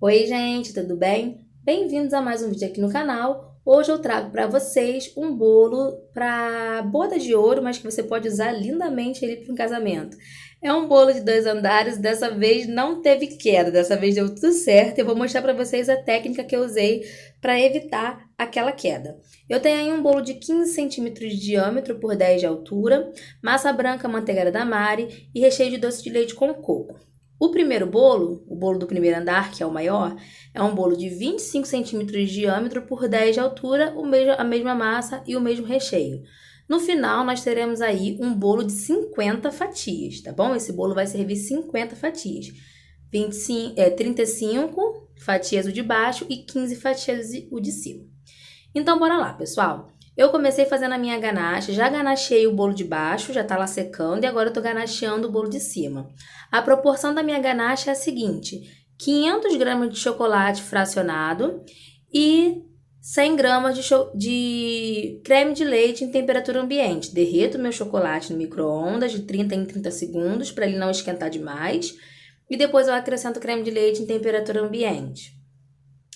Oi, gente, tudo bem? Bem-vindos a mais um vídeo aqui no canal. Hoje eu trago para vocês um bolo para boda de ouro, mas que você pode usar lindamente ele para um casamento. É um bolo de 2 andares, dessa vez não teve queda, dessa vez deu tudo certo. Eu vou mostrar para vocês a técnica que eu usei para evitar aquela queda. Eu tenho aí um bolo de 15 centímetros de diâmetro por 10 de altura, massa branca manteigada da Mari e recheio de doce de leite com coco. O primeiro bolo, o bolo do primeiro andar, que é o maior, é um bolo de 25 centímetros de diâmetro por 10 de altura, a mesma massa e o mesmo recheio. No final, nós teremos aí um bolo de 50 fatias, tá bom? Esse bolo vai servir 50 fatias. 35 fatias o de baixo e 15 fatias o de cima. Então, bora lá, pessoal. Eu comecei fazendo a minha ganache, já ganachei o bolo de baixo, já tá lá secando, e agora eu tô ganacheando o bolo de cima. A proporção da minha ganache é a seguinte: 500 gramas de chocolate fracionado e 100 gramas de creme de leite em temperatura ambiente. Derreto meu chocolate no micro-ondas de 30 em 30 segundos para ele não esquentar demais. E depois eu acrescento o creme de leite em temperatura ambiente.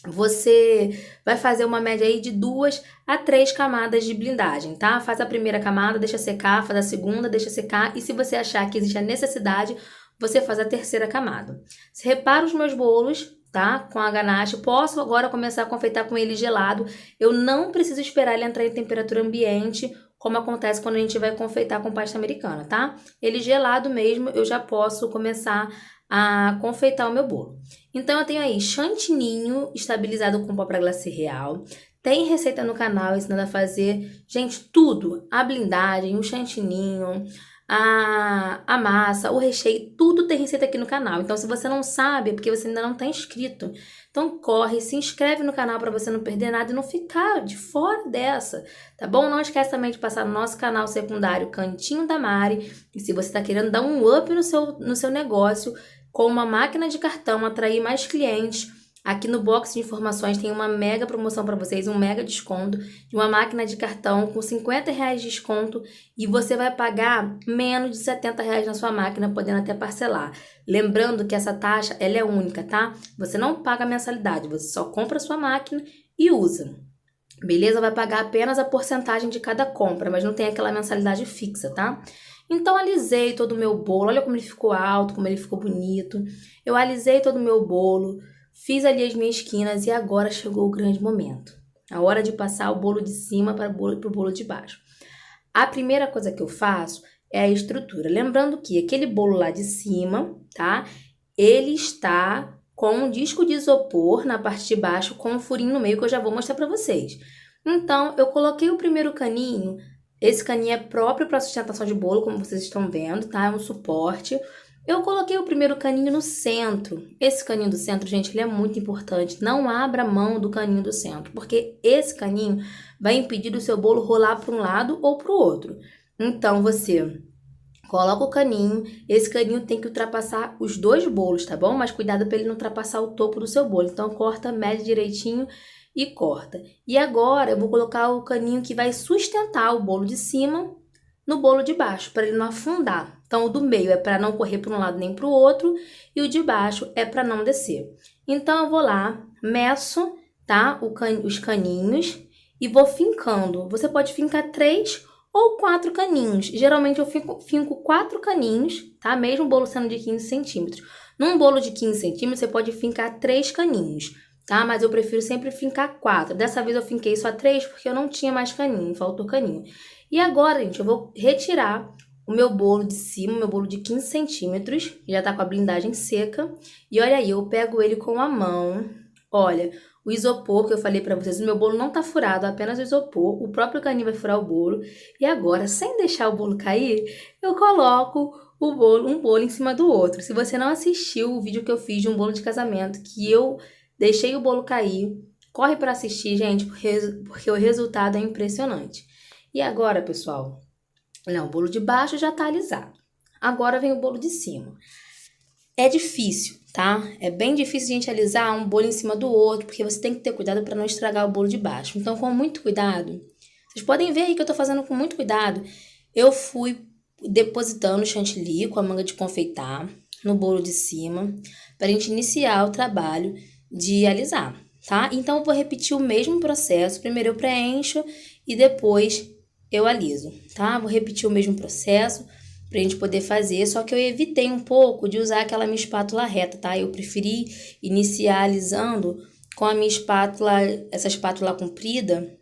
Você vai fazer uma média aí de 2 a 3 camadas de blindagem, tá? Faz a primeira camada, deixa secar, faz a segunda, deixa secar. E se você achar que existe a necessidade, você faz a terceira camada. Você repara os meus bolos, tá? Com a ganache. Posso agora começar a confeitar com ele gelado. Eu não preciso esperar ele entrar em temperatura ambiente, como acontece quando a gente vai confeitar com pasta americana, tá? Ele gelado mesmo, eu já posso começar a confeitar o meu bolo. Então, eu tenho aí chantininho estabilizado com pó para glacê real. Tem receita no canal ensinando a fazer, gente, tudo. A blindagem, o chantininho, a massa, o recheio, tudo tem receita aqui no canal. Então, se você não sabe, é porque você ainda não está inscrito. Então, corre, se inscreve no canal para você não perder nada e não ficar de fora dessa, tá bom? Não esquece também de passar no nosso canal secundário Cantinho da Mari. E se você está querendo dar um up no seu negócio, com uma máquina de cartão, atrair mais clientes, aqui no box de informações tem uma mega promoção para vocês, um mega desconto de uma máquina de cartão com R$ 50 de desconto e você vai pagar menos de R$ 70 na sua máquina, podendo até parcelar. Lembrando que essa taxa ela é única, tá? Você não paga mensalidade, você só compra a sua máquina e usa. Beleza? Vai pagar apenas a porcentagem de cada compra, mas não tem aquela mensalidade fixa, tá? Então, alisei todo o meu bolo. Olha como ele ficou alto, como ele ficou bonito. Eu alisei todo o meu bolo, fiz ali as minhas esquinas e agora chegou o grande momento. A hora de passar o bolo de cima para o bolo de baixo. A primeira coisa que eu faço é a estrutura. Lembrando que aquele bolo lá de cima, tá? Ele está com um disco de isopor na parte de baixo com um furinho no meio que eu já vou mostrar para vocês. Então, eu coloquei o primeiro caninho. Esse caninho é próprio para sustentação de bolo, como vocês estão vendo, tá? É um suporte. Eu coloquei o primeiro caninho no centro. Esse caninho do centro, gente, ele é muito importante. Não abra mão do caninho do centro, porque esse caninho vai impedir o seu bolo rolar para um lado ou para o outro. Então, você coloca o caninho, esse caninho tem que ultrapassar os dois bolos, tá bom? Mas cuidado para ele não ultrapassar o topo do seu bolo. Então, corta, mede direitinho e corta. E agora eu vou colocar o caninho que vai sustentar o bolo de cima no bolo de baixo, para ele não afundar. Então, o do meio é para não correr para um lado nem para o outro, e o de baixo é para não descer. Então, eu vou lá, meço, tá? Os caninhos e vou fincando. Você pode fincar 3 ou 4 caninhos. Geralmente, eu finco 4 caninhos, tá? Mesmo o bolo sendo de 15 centímetros. Num bolo de 15 centímetros, você pode fincar 3 caninhos, tá? Mas eu prefiro sempre fincar 4. Dessa vez eu finquei só 3 porque eu não tinha mais caninho, faltou caninho. E agora, gente, eu vou retirar o meu bolo de cima, meu bolo de 15 centímetros, já tá com a blindagem seca. E olha aí, eu pego ele com a mão. Olha, o isopor que eu falei pra vocês, o meu bolo não tá furado, apenas o isopor. O próprio caninho vai furar o bolo. E agora, sem deixar o bolo cair, eu coloco um bolo em cima do outro. Se você não assistiu o vídeo que eu fiz de um bolo de casamento, que eu deixei o bolo cair, corre para assistir, gente, porque o resultado é impressionante. E agora, pessoal, o bolo de baixo já tá alisado. Agora vem o bolo de cima. É difícil, tá? É bem difícil a gente alisar um bolo em cima do outro, porque você tem que ter cuidado para não estragar o bolo de baixo. Então, com muito cuidado, vocês podem ver aí que eu tô fazendo com muito cuidado. Eu fui depositando chantilly com a manga de confeitar no bolo de cima, para a gente iniciar o trabalho de alisar, tá? Então, eu vou repetir o mesmo processo. Primeiro eu preencho e depois eu aliso, tá? Vou repetir o mesmo processo pra gente poder fazer, só que eu evitei um pouco de usar aquela minha espátula reta, tá? Eu preferi iniciar alisando com a minha espátula, essa espátula comprida,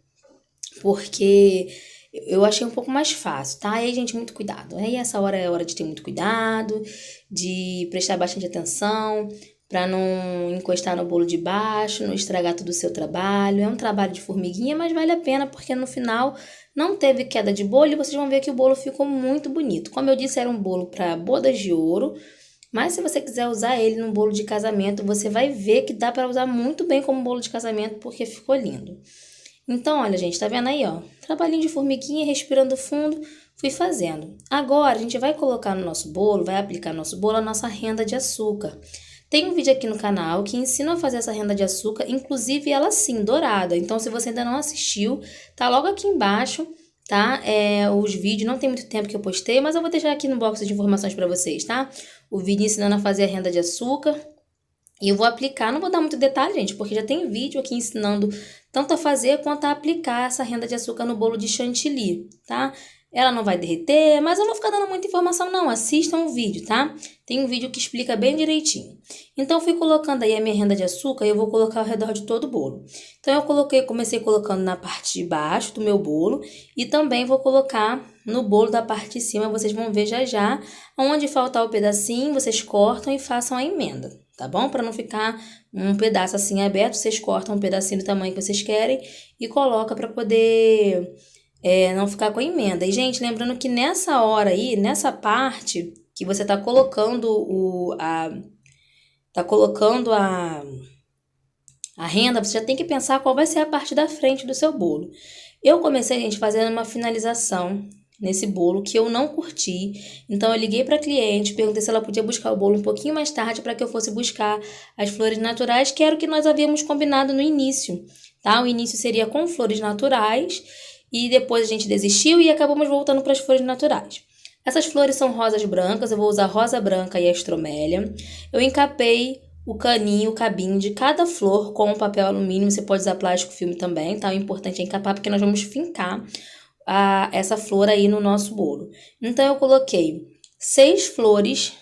porque eu achei um pouco mais fácil, tá? Aí, gente, muito cuidado. Aí, essa hora é hora de ter muito cuidado, de prestar bastante atenção, para não encostar no bolo de baixo, não estragar todo o seu trabalho. É um trabalho de formiguinha, mas vale a pena, porque no final não teve queda de bolo e vocês vão ver que o bolo ficou muito bonito. Como eu disse, era um bolo para bodas de ouro, mas se você quiser usar ele no bolo de casamento, você vai ver que dá para usar muito bem como bolo de casamento, porque ficou lindo. Então, olha, gente, tá vendo aí, ó? Trabalhinho de formiguinha, respirando fundo, fui fazendo. Agora, a gente vai colocar no nosso bolo, vai aplicar no nosso bolo a nossa renda de açúcar. Tem um vídeo aqui no canal que ensina a fazer essa renda de açúcar, inclusive ela sim, dourada. Então, se você ainda não assistiu, tá logo aqui embaixo, tá? Os vídeos, não tem muito tempo que eu postei, mas eu vou deixar aqui no box de informações pra vocês, tá? O vídeo ensinando a fazer a renda de açúcar. E eu vou aplicar, não vou dar muito detalhe, gente, porque já tem vídeo aqui ensinando tanto a fazer quanto a aplicar essa renda de açúcar no bolo de chantilly, tá? Ela não vai derreter, mas eu não vou ficar dando muita informação não, assistam o vídeo, tá? Tem um vídeo que explica bem direitinho. Então, eu fui colocando aí a minha renda de açúcar e eu vou colocar ao redor de todo o bolo. Então, comecei colocando na parte de baixo do meu bolo e também vou colocar no bolo da parte de cima, vocês vão ver já já. Onde faltar o pedacinho, vocês cortam e façam a emenda, tá bom? Para não ficar um pedaço assim aberto, vocês cortam um pedacinho do tamanho que vocês querem e coloca para poder não ficar com a emenda. E, gente, lembrando que nessa hora aí, nessa parte que você tá colocando a renda, você já tem que pensar qual vai ser a parte da frente do seu bolo. Eu comecei, gente, fazendo uma finalização nesse bolo que eu não curti. Então, eu liguei para a cliente, perguntei se ela podia buscar o bolo um pouquinho mais tarde para que eu fosse buscar as flores naturais, que era o que nós havíamos combinado no início, tá? O início seria com flores naturais e depois a gente desistiu e acabamos voltando para as flores naturais. Essas flores são rosas brancas, eu vou usar rosa branca e astromélia. Eu encapei o caninho, o cabinho de cada flor com papel alumínio, você pode usar plástico filme também, tá? O importante é encapar porque nós vamos fincar essa flor aí no nosso bolo. Então, eu coloquei 7 flores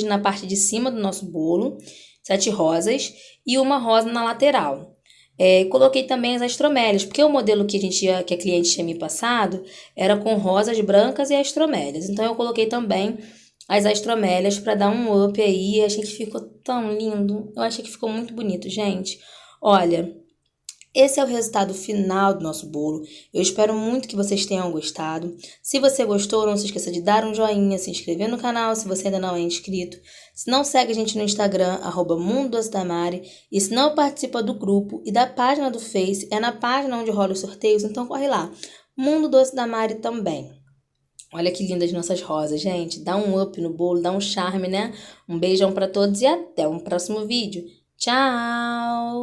na parte de cima do nosso bolo, 7 rosas e uma rosa na lateral. Coloquei também as astromélias, porque o modelo que a cliente tinha me passado era com rosas brancas e astromélias. Então, eu coloquei também as astromélias para dar um up aí. Achei que ficou tão lindo. Eu achei que ficou muito bonito, gente. Olha, esse é o resultado final do nosso bolo. Eu espero muito que vocês tenham gostado. Se você gostou, não se esqueça de dar um joinha, se inscrever no canal se você ainda não é inscrito. Se não segue a gente no Instagram, @MundoDoceDaMari. E se não participa do grupo e da página do Face, é na página onde rola os sorteios, então corre lá. Mundo Doce da Mari também. Olha que lindas nossas rosas, gente. Dá um up no bolo, dá um charme, né? Um beijão para todos e até um próximo vídeo. Tchau!